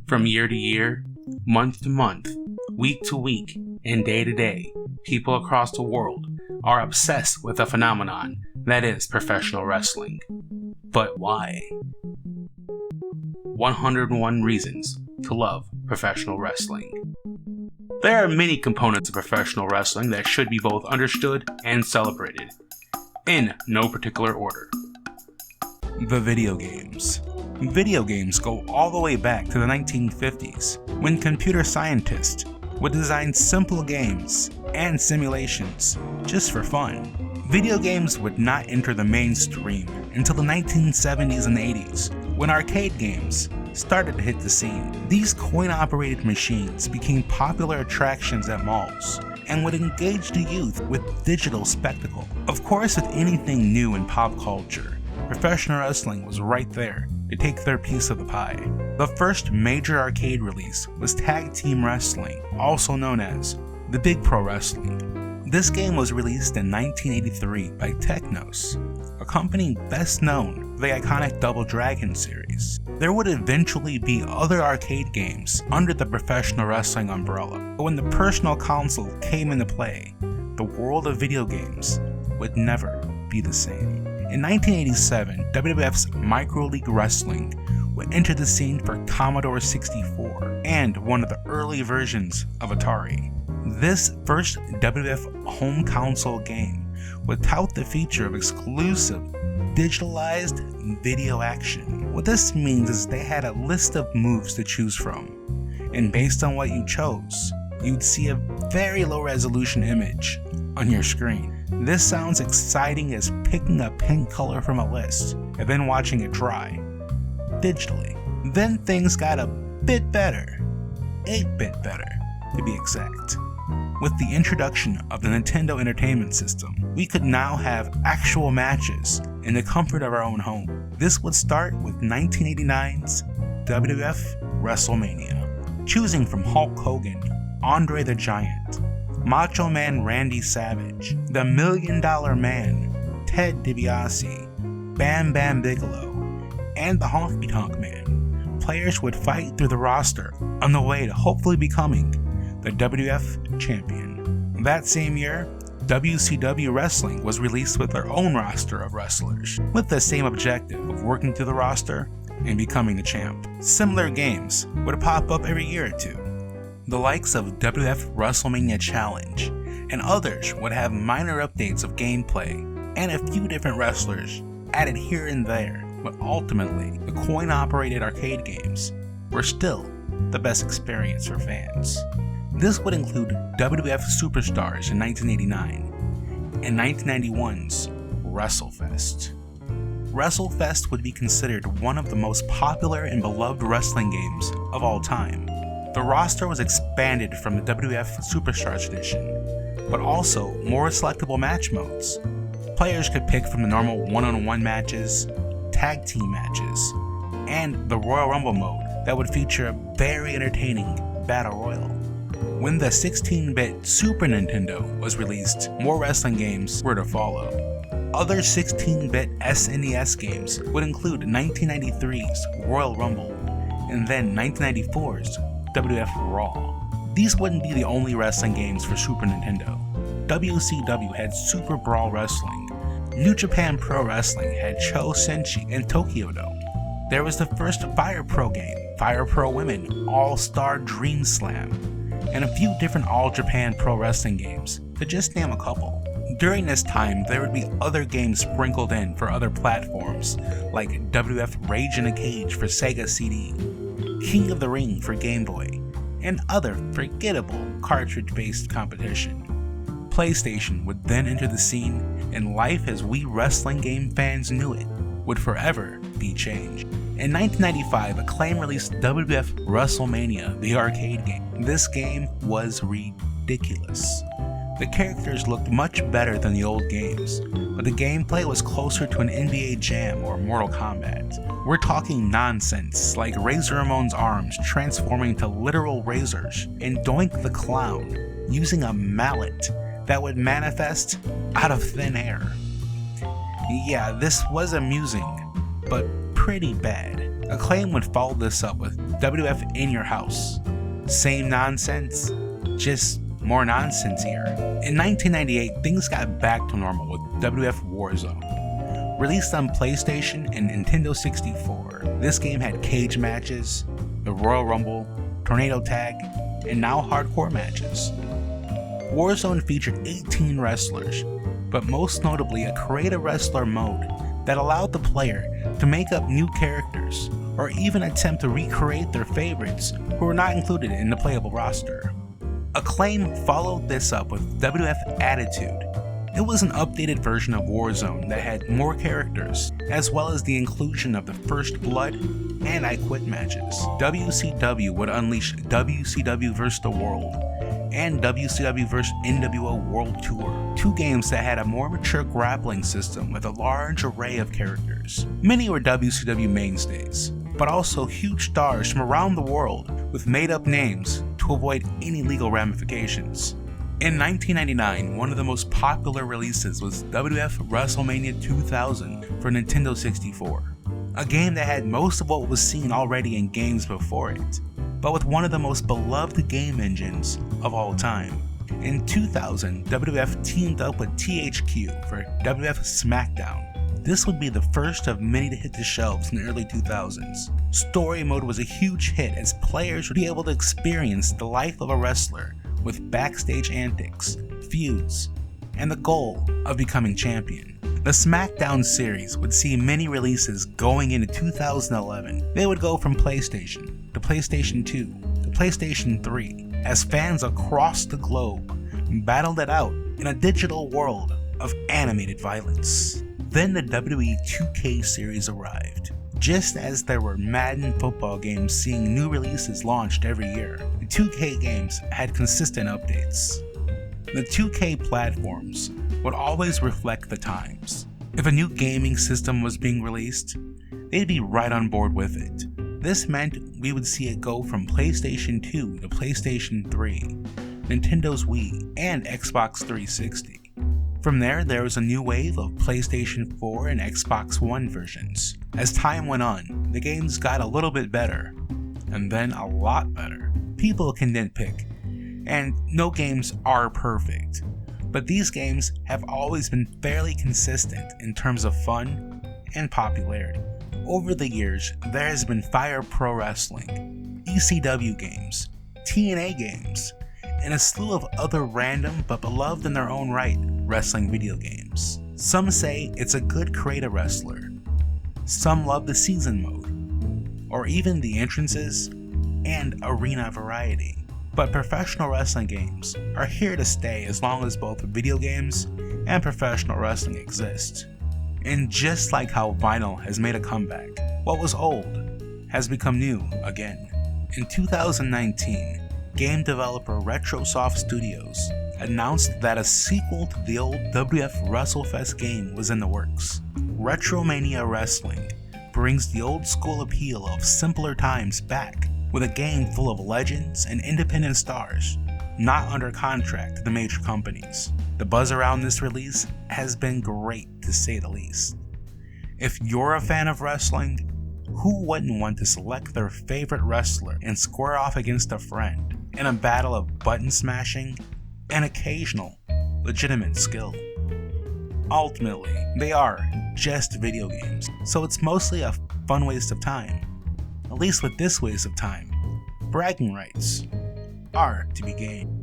From year to year, month to month, week to week, and day to day, people across the world are obsessed with a phenomenon that is professional wrestling. But why? 101 reasons to love professional wrestling. There are many components of professional wrestling that should be both understood and celebrated, in no particular order. The video games. Video games go all the way back to the 1950s, when computer scientists would design simple games and simulations just for fun. Video games would not enter the mainstream until the 1970s and 80s, when arcade games started to hit the scene. These coin-operated machines became popular attractions at malls and would engage the youth with digital spectacle. Of course, with anything new in pop culture, professional wrestling was right there to take their piece of the pie. The first major arcade release was Tag Team Wrestling, also known as The Big Pro Wrestling. This game was released in 1983 by Technos, a company best known for the iconic Double Dragon series. There would eventually be other arcade games under the professional wrestling umbrella, but when the personal console came into play, the world of video games would never be the same. In 1987, WWF's Micro League Wrestling would enter the scene for Commodore 64 and one of the early versions of Atari. This first WWF home console game would tout the feature of exclusive digitalized video action. What this means is they had a list of moves to choose from, and based on what you chose, you'd see a very low resolution image on your screen. This sounds exciting as picking a pink color from a list and then watching it dry digitally. Then things got a bit better, 8-bit better to be exact. With the introduction of the Nintendo Entertainment System, we could now have actual matches in the comfort of our own home. This would start with 1989's WWF WrestleMania, choosing from Hulk Hogan, Andre the Giant, Macho Man Randy Savage, the $1 Million Man, Ted DiBiase, Bam Bam Bigelow, and the Honky Tonk Man. Players would fight through the roster on the way to hopefully becoming the WWF champion. That same year, WCW Wrestling was released with their own roster of wrestlers, with the same objective of working through the roster and becoming the champ. Similar games would pop up every year or two. The likes of WWF WrestleMania Challenge and others would have minor updates of gameplay and a few different wrestlers added here and there, but ultimately the coin-operated arcade games were still the best experience for fans. This would include WWF Superstars in 1989 and 1991's WrestleFest. WrestleFest would be considered one of the most popular and beloved wrestling games of all time. The roster was expanded from the WWF Superstars edition, but also more selectable match modes. Players could pick from the normal one-on-one matches, tag team matches, and the Royal Rumble mode that would feature a very entertaining Battle Royal. When the 16-bit Super Nintendo was released, more wrestling games were to follow. Other 16-bit SNES games would include 1993's Royal Rumble and then 1994's WWF Raw. These wouldn't be the only wrestling games for Super Nintendo. WCW had Super Brawl Wrestling, New Japan Pro Wrestling had Cho Senshi and Tokyo Dome. There was the first Fire Pro game, Fire Pro Women, All-Star Dream Slam, and a few different All Japan Pro Wrestling games, to just name a couple. During this time, there would be other games sprinkled in for other platforms, like WWF Rage in a Cage for Sega CD, King of the Ring for Game Boy, and other forgettable cartridge-based competition. PlayStation would then enter the scene, and life as we wrestling game fans knew it would forever be changed. In 1995, Acclaim released WWF WrestleMania, the arcade game. This game was ridiculous. The characters looked much better than the old games, but the gameplay was closer to an NBA Jam or Mortal Kombat. We're talking nonsense like Razor Ramon's arms transforming to literal razors, and Doink the Clown using a mallet that would manifest out of thin air. Yeah, this was amusing, but pretty bad. Acclaim would follow this up with WWF In Your House. Same nonsense, just more nonsense here. In 1998, things got back to normal with WWF Warzone. Released on PlayStation and Nintendo 64, this game had cage matches, the Royal Rumble, Tornado Tag, and now hardcore matches. Warzone featured 18 wrestlers, but most notably a Create a Wrestler mode that allowed the player to make up new characters or even attempt to recreate their favorites who were not included in the playable roster. Acclaim followed this up with WWF Attitude. It was an updated version of Warzone that had more characters, as well as the inclusion of the First Blood and I Quit matches. WCW would unleash WCW vs. The World and WCW vs. NWO World Tour, two games that had a more mature grappling system with a large array of characters. Many were WCW mainstays, but also huge stars from around the world with made-up names to avoid any legal ramifications. In 1999, one of the most popular releases was WWF WrestleMania 2000 for Nintendo 64, a game that had most of what was seen already in games before it, but with one of the most beloved game engines of all time. In 2000, WWF teamed up with THQ for WWF SmackDown. This would be the first of many to hit the shelves in the early 2000s. Story mode was a huge hit as players would be able to experience the life of a wrestler with backstage antics, feuds, and the goal of becoming champion. The SmackDown series would see many releases going into 2011. They would go from PlayStation to PlayStation 2 to PlayStation 3 as fans across the globe battled it out in a digital world of animated violence. Then the WWE 2K series arrived. Just as there were Madden football games seeing new releases launched every year, the 2K games had consistent updates. The 2K platforms would always reflect the times. If a new gaming system was being released, they'd be right on board with it. This meant we would see it go from PlayStation 2 to PlayStation 3, Nintendo's Wii, and Xbox 360. From there was a new wave of PlayStation 4 and Xbox One versions. As time went on, the games got a little bit better, and then a lot better. People can nitpick, and no games are perfect, but these games have always been fairly consistent in terms of fun and popularity. Over the years, there has been Fire Pro Wrestling, ECW games, TNA games, and a slew of other random but beloved in their own right wrestling video games. Some say it's a good Create a Wrestler, some love the season mode, or even the entrances and arena variety. But professional wrestling games are here to stay as long as both video games and professional wrestling exist. And just like how vinyl has made a comeback, what was old has become new again. In 2019, game developer Retrosoft Studios announced that a sequel to the old WWF WrestleFest game was in the works. Retromania Wrestling brings the old school appeal of simpler times back with a game full of legends and independent stars, not under contract to the major companies. The buzz around this release has been great to say the least. If you're a fan of wrestling, who wouldn't want to select their favorite wrestler and square off against a friend in a battle of button smashing and occasional legitimate skill? Ultimately, they are just video games, so it's mostly a fun waste of time. At least with this waste of time, bragging rights are to be gained.